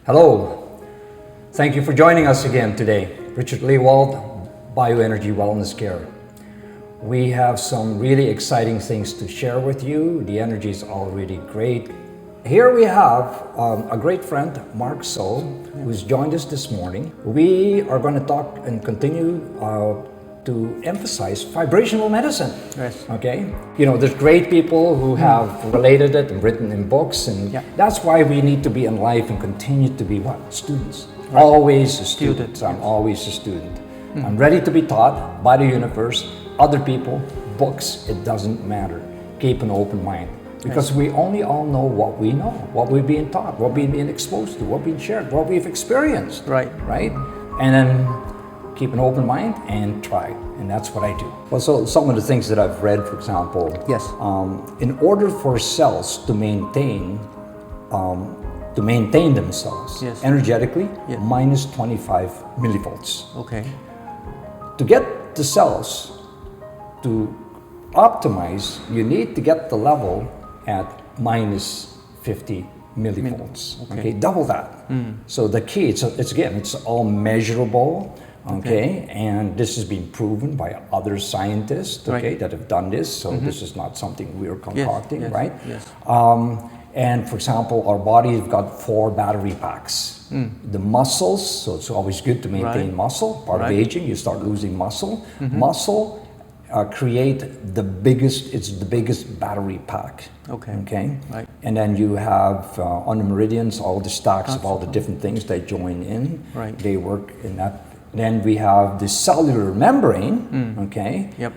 Hello, thank you for joining us again today. Richard Lewald, Bioenergy Wellness Care. We have some really exciting things to share with you. The energy is already great. Here we have a great friend, Mark Soh, who's joined us this morning. We are going to talk and continue to emphasize vibrational medicine. Yes. Okay? You know, there's great people who have related it and written in books, and that's why we need to be in life and continue to be what? Students. Right. Always a student. I'm always a student. I'm ready to be taught by the universe, other people, books, it doesn't matter. Keep an open mind. Because we only all know what we know, what we're being taught, what we're being exposed to, what we've been shared, what we've experienced. Right. Right? And then keep an open mind and try. And that's what I do. Well, so some of the things that I've read, for example, in order for cells to maintain themselves energetically, minus 25 millivolts. Okay. To get the cells to optimize, you need to get the level at minus 50 millivolts. Okay, double that. So the key, it's all measurable. Okay, and this has been proven by other scientists. Okay, that have done this. So this is not something we're concocting, right? Yes. And for example, our body's got 4 battery packs. The muscles, so it's always good to maintain muscle. Part of aging, you start losing muscle. Muscle create the biggest battery pack. Okay. Right. And then you have on the meridians all the stacks of all the different things they join in. Right. They work in that. Then we have the cellular membrane. Okay. Yep.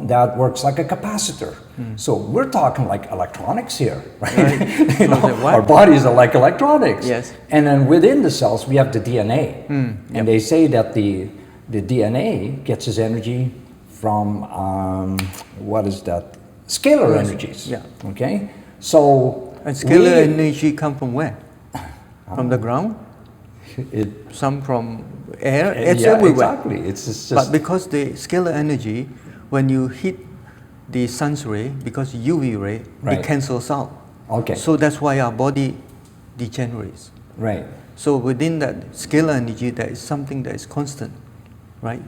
That works like a capacitor. So we're talking like electronics here, right? You know, our bodies are like electronics. Yes. And then within the cells we have the DNA. And they say that the DNA gets its energy from what is that? Scalar energies. Yeah. Okay. So and scalar energy come from where? From the ground? Some from air? It's everywhere. Exactly. It's just but because the scalar energy, when you hit the sun's ray, because UV ray, it cancels out. Okay. So that's why our body degenerates. Right. So within that scalar energy, there is something that is constant, right?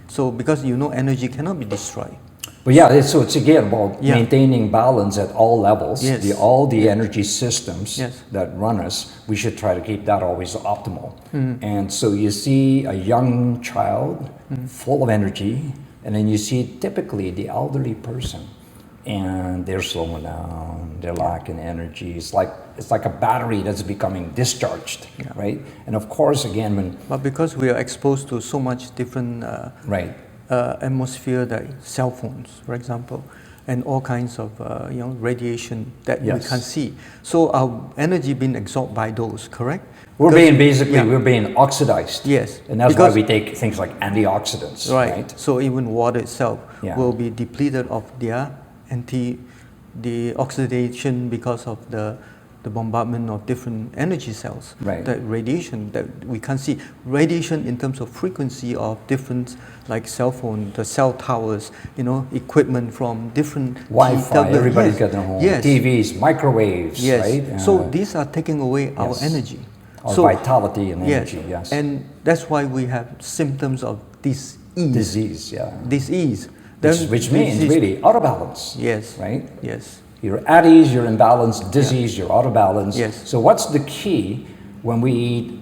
So because energy cannot be destroyed. But so it's again about maintaining balance at all levels. All the energy systems that run us, we should try to keep that always optimal. And so you see a young child full of energy, and then you see typically the elderly person, and they're slowing down, they're lacking energy. It's like a battery that's becoming discharged, right? And of course, again, but because we are exposed to so much different atmosphere, like cell phones, for example, and all kinds of radiation that we can't see. So our energy being absorbed by those, correct? We're being oxidized. Yes. And that's why we take things like antioxidants. Right. So even water itself will be depleted of the oxidation because of the bombardment of different energy cells, the radiation that we can't see. Radiation in terms of frequency of different, like cell phone, the cell towers, equipment from different Wi-Fi, everybody's got their home, TVs, microwaves, right? So these are taking away our energy. Our vitality and energy, And that's why we have symptoms of disease. Disease. Which means really out of balance. Yes. Right? Yes. You're at ease, you're in balance. Disease, you're out of balance. Yes. So what's the key when we eat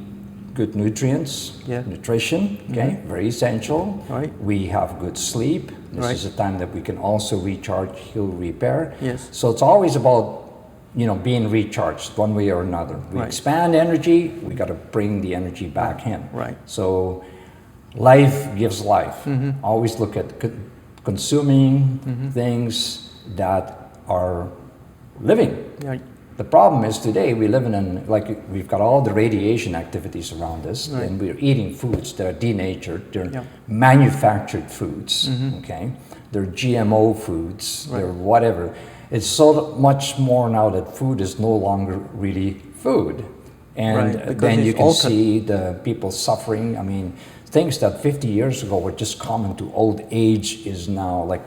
good nutrients, nutrition, very essential. Right. We have good sleep. This is a time that we can also recharge, heal, repair. Yes. So it's always about being recharged one way or another. We expand energy, we got to bring the energy back in. Right. So life gives life. Always look at consuming things that are living. Right. The problem is today we live we've got all the radiation activities around us, and we're eating foods that are denatured. They're manufactured foods. Okay, they're GMO foods. They're whatever. It's so much more now that food is no longer really food, and then you can see the people suffering. I mean, things that 50 years ago were just common to old age is now like,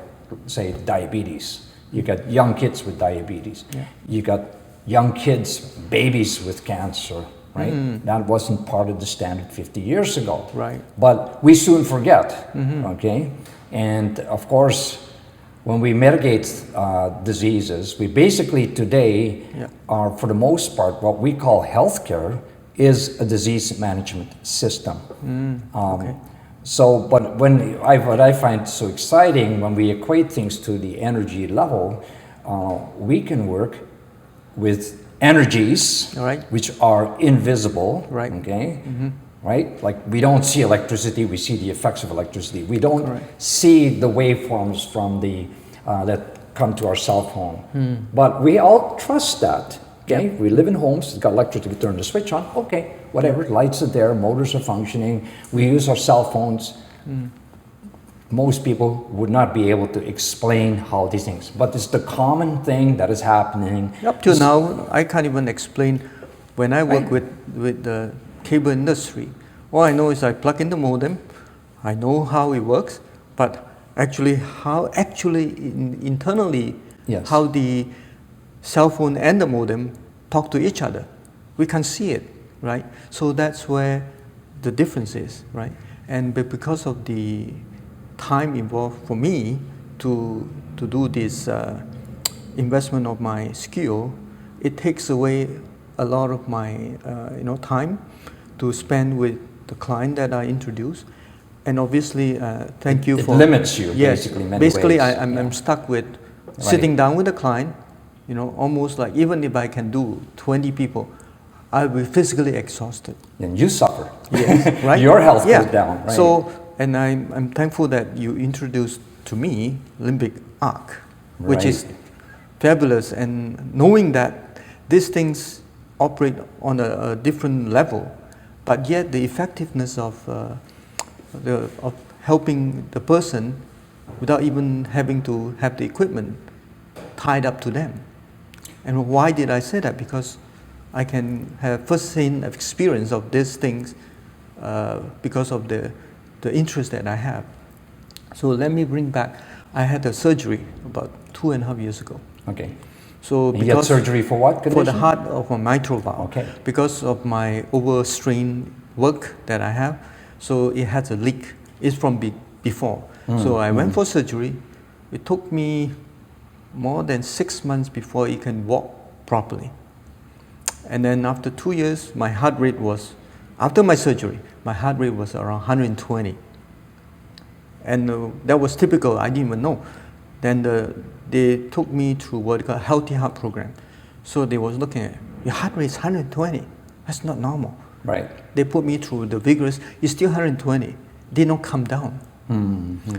say, diabetes. You got young kids with diabetes. You got young kids, babies with cancer. right? That wasn't part of the standard 50 years ago. Right. But we soon forget, okay? And of course, when we mitigate diseases, we basically today are, for the most part, what we call healthcare is a disease management system. Okay. So, but what I find so exciting when we equate things to the energy level, we can work with energies, which are invisible, okay? Right? Like we don't see electricity, we see the effects of electricity. We don't see the waveforms from the that come to our cell phone. But we all trust that. Okay, we live in homes, it's got electricity, we turn the switch on, okay, whatever, lights are there, motors are functioning, we use our cell phones. Most people would not be able to explain how these things, but it's the common thing that is happening. Up to now, I can't even explain. When I work with the cable industry, all I know is I plug in the modem, I know how it works, but actually internally, how the cell phone and the modem talk to each other. We can see it, right? So that's where the difference is, right? And because of the time involved for me to do this investment of my skill, it takes away a lot of my time to spend with the client that I introduce. And obviously, thank you for... It limits you, basically, in many basically ways. I'm stuck with sitting down with the client, almost like even if I can do 20 people, I'll be physically exhausted. And you suffer. Yes, right? Your health goes down, right? So, and I'm thankful that you introduced to me Limbic Arc, which is fabulous. And knowing that these things operate on a different level, but yet the effectiveness of helping the person without even having to have the equipment tied up to them. And why did I say that? Because I can have first-hand experience of these things because of the interest that I have. So let me bring back, I had a surgery about 2.5 years ago. Okay. So you had surgery for what condition? For the heart of a mitral valve. Okay. Because of my overstrained work that I have, so it has a leak. It's from before. So I went for surgery. It took me more than 6 months before it can walk properly. And then after 2 years, my heart rate was, after my surgery, my heart rate was around 120. And that was typical, I didn't even know. Then they took me through what they call healthy heart program. So they was looking at, your heart rate is 120, that's not normal. Right. They put me through the vigorous, it's still 120, did not come down.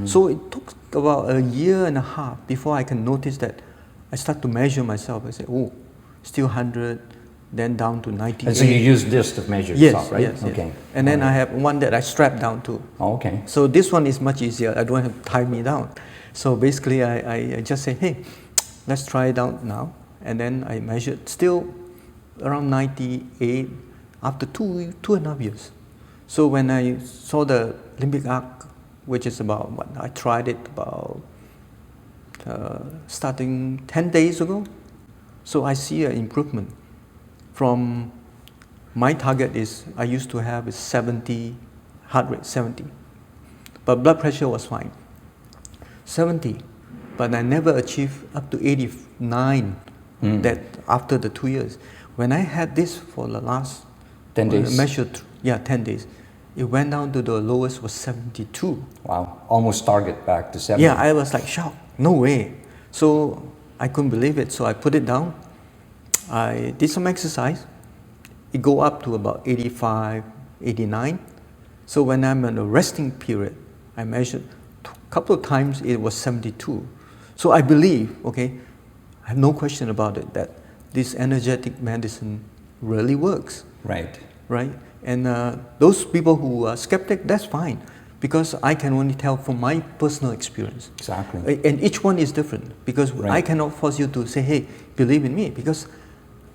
So it took about 1.5 years before I can notice that I start to measure myself. I say, oh, still 100, then down to 98. And so you use this to measure yourself, right? Yes, okay. Yes. And then I have one that I strap down to. Oh, okay. So this one is much easier. I don't have to tie me down. So basically, I just say, hey, let's try it out now. And then I measured still around 98 after 2.5 years. So when I saw the Limbic Arc, which is about, I tried it about starting 10 days ago. So I see an improvement. From my target is, I used to have 70, heart rate 70. But blood pressure was fine. 70, but I never achieved up to 89 that after the 2 years. When I had this for the last 10 days? Measured, 10 days. It went down to the lowest was 72. Wow, almost target back to 70. Yeah, I was like shocked, no way. So I couldn't believe it, so I put it down. I did some exercise. It go up to about 85, 89. So when I'm in a resting period, I measured a couple of times, it was 72. So I believe, okay, I have no question about it, that this energetic medicine really works. Right. Right? And those people who are skeptic, that's fine, because I can only tell from my personal experience. Exactly. And each one is different, because I cannot force you to say, hey, believe in me, because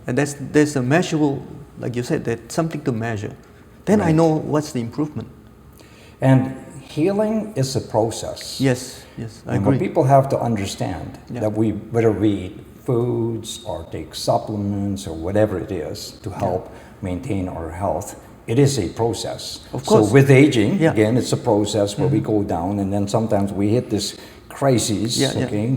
there's a measurable, like you said, there's something to measure. Then I know what's the improvement. And healing is a process. Yes, I agree. What people have to understand, that whether we eat foods or take supplements or whatever it is to help maintain our health, it is a process. Of course. So with aging, again, it's a process where we go down, and then sometimes we hit this crisis,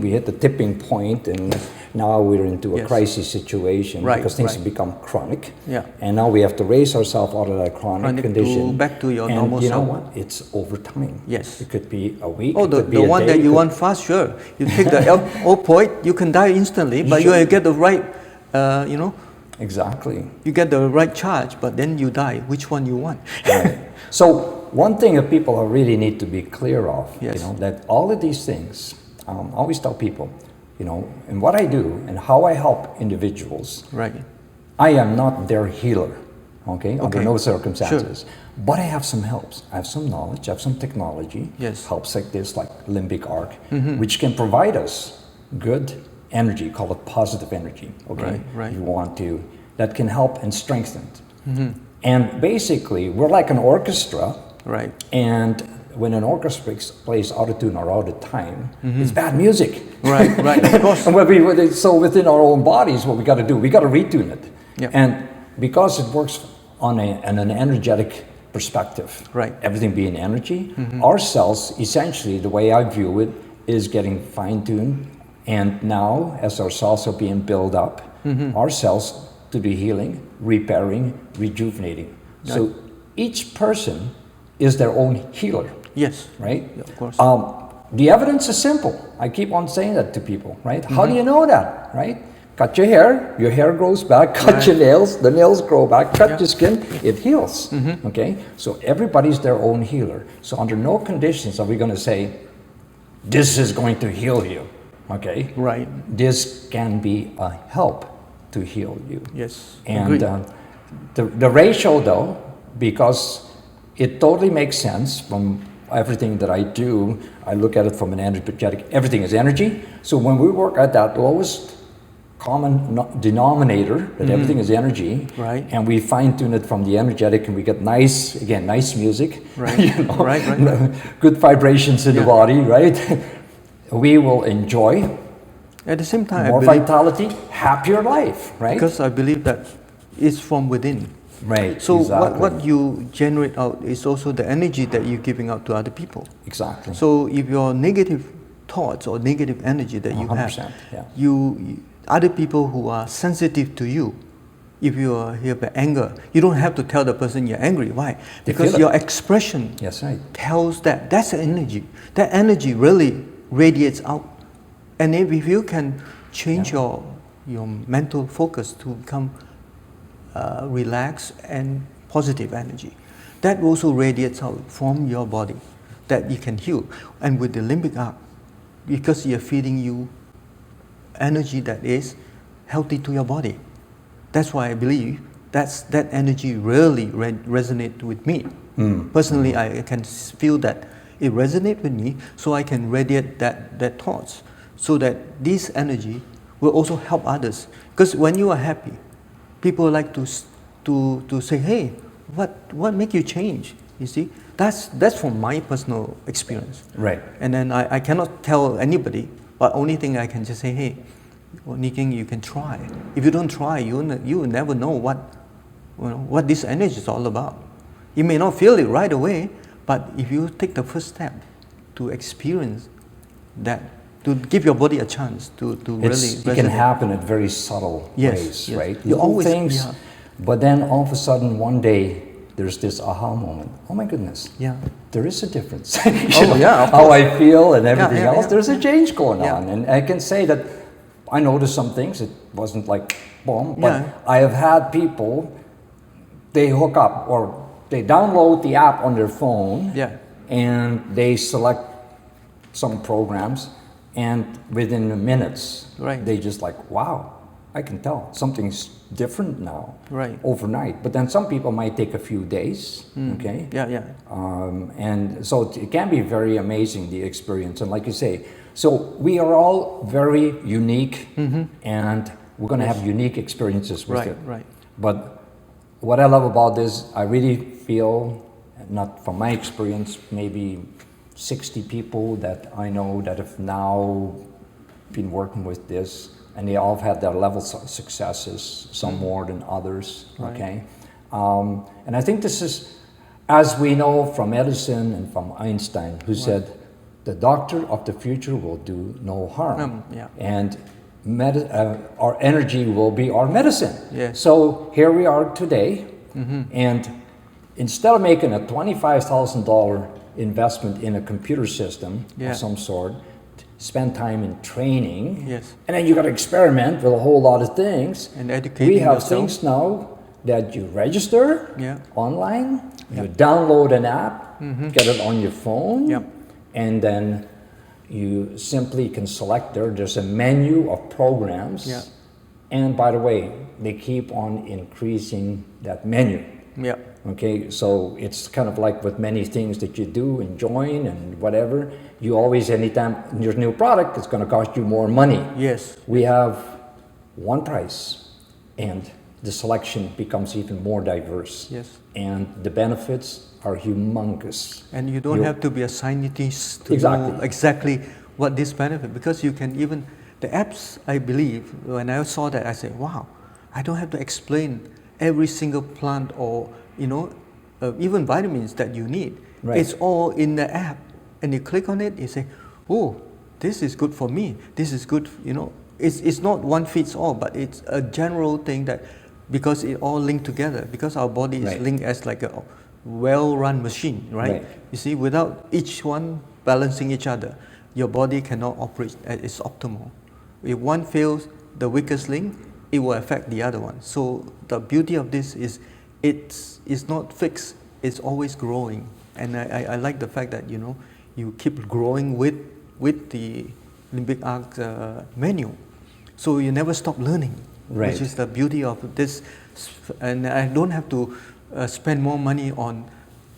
we hit the tipping point, and now we're into a crisis situation because things have become chronic, and now we have to raise ourselves out of that chronic condition back to your normal self. And you know self. what? It's over time. Yes. It could be a week. Oh, it could be the a one day, that you want fast, sure. You take the opioid, you can die instantly, but you get the right, Exactly. You get the right charge, but then you die. Which one you want? Right. So one thing that people really need to be clear of, that all of these things, I always tell people, and what I do and how I help individuals, I am not their healer, under no circumstances. Sure. But I have some helps. I have some knowledge, I have some technology, helps like this, like Limbic Arc, which can provide us good energy, call it positive energy, You want to, that can help and strengthen it. And basically, we're like an orchestra, and when an orchestra plays out of tune or out of time, it's bad music. Of course. And so within our own bodies, what we got to do, we got to retune it. And because it works on an energetic perspective, everything being energy, our cells, essentially, the way I view it, is getting fine-tuned. And now, as our cells are being built up, our cells to be healing, repairing, rejuvenating. So each person is their own healer. Yes. Right? Yeah, of course. The evidence is simple. I keep on saying that to people, right? How do you know that, right? Cut your hair grows back. Cut your nails, the nails grow back. Cut your skin, it heals. Okay? So everybody's their own healer. So under no conditions are we going to say, this is going to heal you. Okay? Right. This can be a help to heal you. Yes. And the ratio, though, because it totally makes sense from everything that I do, I look at it from an energetic, everything is energy. So when we work at that lowest common denominator, that everything is energy, and we fine tune it from the energetic, and we get nice music, good vibrations in the body, right? We will enjoy, at the same time, more vitality, happier life, right? Because I believe that it's from within. Right. So what you generate out is also the energy that you're giving out to other people. Exactly. So if your negative thoughts or negative energy that you have, other people who are sensitive to you, if you have anger, you don't have to tell the person you're angry. Why? Because your expression tells that's the energy. That energy really radiates out. And if you can change your mental focus to become relaxed and positive energy, that also radiates out from your body, that you can heal. And with the limbic arc, because you're feeding you energy that is healthy to your body, that's why I believe that energy really resonates with me. Personally, I can feel that it resonates with me, so I can radiate that thoughts, so that this energy will also help others. Because when you are happy, people like to say, hey, what make you change? You see, that's from my personal experience. Right. And then I cannot tell anybody, but only thing I can just say, hey, Niking, you can try. If you don't try, you will never know what this energy is all about. You may not feel it right away, but if you take the first step to experience that, to give your body a chance to really resonate. It can happen in very subtle ways, right? You always things, but then all of a sudden one day there's this aha moment. Oh my goodness, there is a difference. How I feel and everything else. There's a change going on, and I can say that I noticed some things. It wasn't like boom, but I have had people, they hook up or they download the app on their phone, and they select some programs, and within minutes, they just like, wow, I can tell something's different now, overnight. But then some people might take a few days, and so it can be very amazing, the experience. And like you say, so we are all very unique, and we're going to have unique experiences with it. But what I love about this, I really feel, not from my experience, maybe 60 people that I know that have now been working with this, and they all have had their levels of successes, some more than others, And I think this is, as we know from Edison and from Einstein, who said, the doctor of the future will do no harm. And our energy will be our medicine. Yes. So here we are today, and instead of making a $25,000 investment in a computer system of some sort, spend time in training, and then you got to experiment with a whole lot of things. And educating We have yourself. things now that you register online, you download an app, get it on your phone, and then you simply can select there's a menu of programs. And by the way, they keep on increasing that menu. Okay, so it's kind of like with many things that you do and join and whatever, you always, anytime there's a new product, it's going to cost you more money. We have one price, and the selection becomes even more diverse. And the benefits are humongous. And you don't have to be a scientist to know exactly what this benefit, because you can even, the apps, I believe, when I saw that, I said, wow, I don't have to explain every single plant or, even vitamins that you need. It's all in the app. And you click on it, you say, oh, this is good for me. This is good, it's not one fits all, but it's a general thing that, because it all linked together, because our body is linked as like a well-run machine, right? You see, without each one balancing each other, your body cannot operate at its optimal. If one fails, the weakest link, it will affect the other one. So the beauty of this is it's not fixed, it's always growing. And I like the fact that, you keep growing with the Limbic Arc menu. So you never stop learning, which is the beauty of this. And I don't have to spend more money on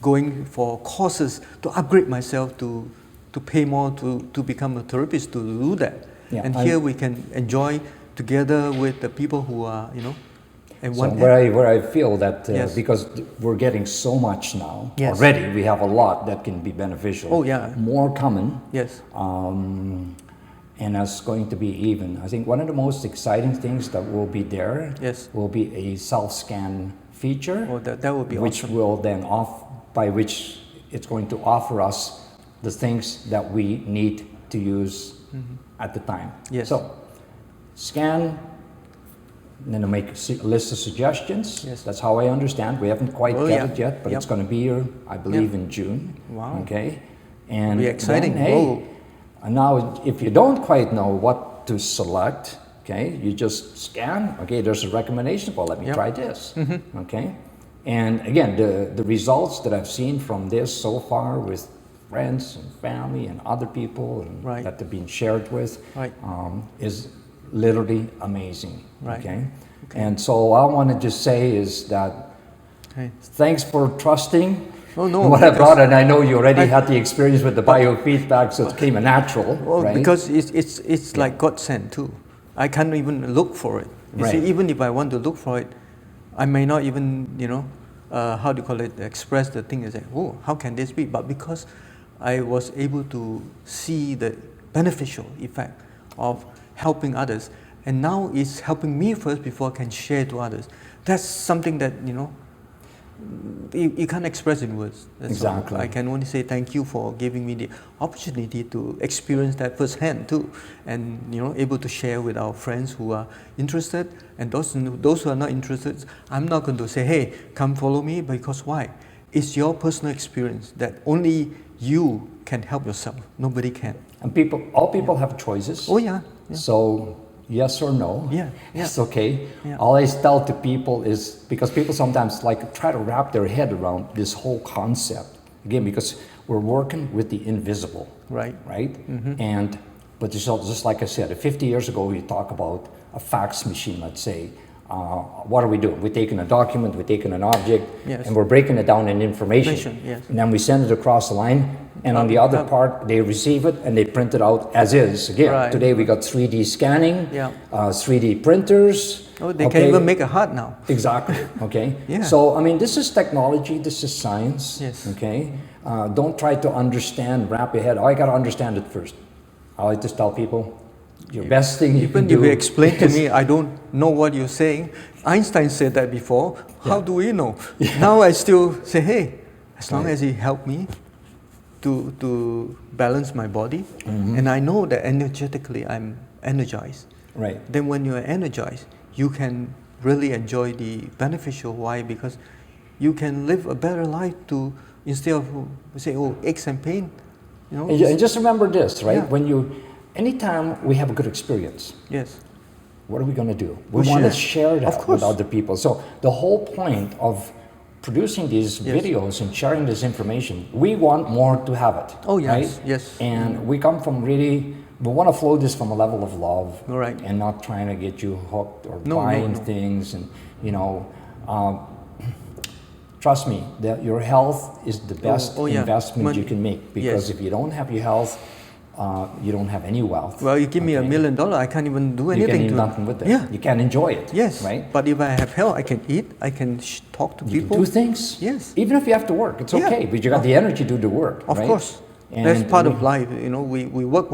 going for courses to upgrade myself, to pay more to become a therapist to do that. And here we can enjoy together with the people who are, and so where I feel that because we're getting so much now already, we have a lot that can be beneficial. More coming. And that's going to be even. I think one of the most exciting things that will be there will be a self-scan feature. That will be which awesome. will then by which it's going to offer us the things that we need to use at the time. So scan, and then make a list of suggestions. That's how I understand. We haven't quite got it yet, but it's going to be here, I believe, in June. Okay, and be exciting. Then, and now if you don't quite know what to select, okay, you just scan. Okay, there's a recommendation. Well, let me try this. Okay, and again, the results that I've seen from this so far with friends and family and other people and that have been shared with is literally amazing. Okay? And so all I want to just say is that thanks for trusting what I brought, and I know you already had the experience with the biofeedback, so it came natural. Because it's like God sent too. I can't even look for it. You see, even if I want to look for it, I may not even, how do you call it, express the thing and say, oh, how can this be? But because I was able to see the beneficial effect of helping others, and now it's helping me first before I can share to others. That's something that, you can't express in words. Exactly. I can only say thank you for giving me the opportunity to experience that firsthand too, and able to share with our friends who are interested, and those who are not interested. I'm not going to say, hey, come follow me, because why? It's your personal experience that only you can help yourself. Nobody can. And all people have choices. So yes or no, it's okay. All I tell to people is, because people sometimes try to wrap their head around this whole concept, again, because we're working with the invisible, right? And but just like I said, 50 years ago, we talk about a fax machine, let's say. What are we doing? We're taking a document, we're taking an object, and we're breaking it down in information. And then we send it across the line, and on the other part, they receive it and they print it out as is. Again, today we got 3D scanning, 3D printers. They can even make a heart now. Exactly. Okay. So I mean, this is technology. This is science. Okay. Don't try to understand, wrap your head. I got to understand it first. I like to tell people, your best thing you can do. Even if you explain to me, I don't know what you're saying. Einstein said that before. How do we know? Now I still say, hey, as long as he helped me to balance my body, and I know that energetically I'm energized. Right. Then when you're energized, you can really enjoy the beneficial. Why? Because you can live a better life instead of say, oh, aches and pain. You know. And just remember this, right? Anytime we have a good experience, yes, what are we going to do? We want to share that with other people. So the whole point of producing these videos and sharing this information, we want more to have it. Oh yes, right? yes. And we come from we want to flow this from a level of love, right, and not trying to get you hooked or buying things. And trust me, that your health is the best investment you can make, because if you don't have your health, you don't have any wealth. Well, you give me $1 million, I can't even do anything. You can't do nothing with it. Yeah. You can't enjoy it. Yes. Right? But if I have health, I can eat, I can talk to people. You can do things. Yes. Even if you have to work, it's okay, but you got the energy to do the work. Of course. And that's part of life. You know, we work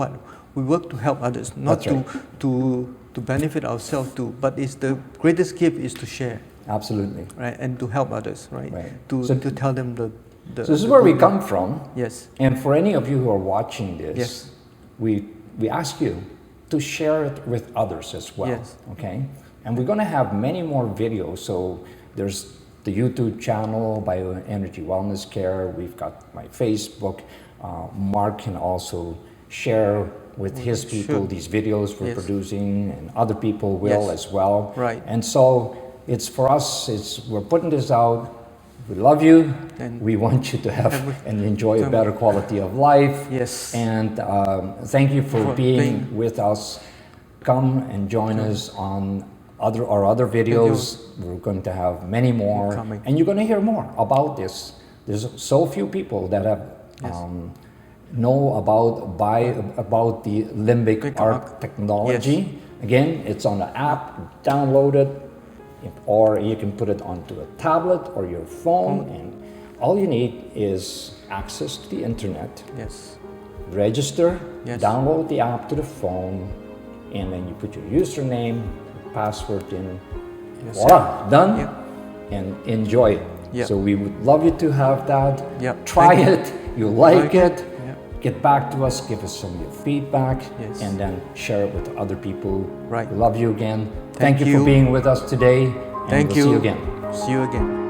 we work to help others, not to benefit ourselves too. But it's the greatest gift is to share. Absolutely. Right, and to help others. Right. To tell them the. So this is where we come from. Yes. And for any of you who are watching this, we ask you to share it with others as well. Yes. Okay. And we're going to have many more videos. So there's the YouTube channel, Bioenergy Wellness Care. We've got my Facebook. Mark can also share with his people these videos we're producing, and other people will as well. Right. And so it's for us, we're putting this out. We love you. And we want you to have and enjoy a better quality of life. Yes. And thank you for being with us. Come and join us on our other videos. We're going to have many more, and you're going to hear more about this. There's so few people that have know about the Limbic Arc Technology. Yes. Again, it's on the app. Download it, or you can put it onto a tablet or your phone, and all you need is access to the internet. Yes. Register. Yes. Download the app to the phone, and then you put your username, password in. Yes. Voila, done. Yep. And enjoy it. Yep. So we would love you to have that. Yep. Try it. You like it. Get back to us, give us some of your feedback, and then share it with other people. Right. We love you again. Thank you for being with us today. And we'll see you again. See you again.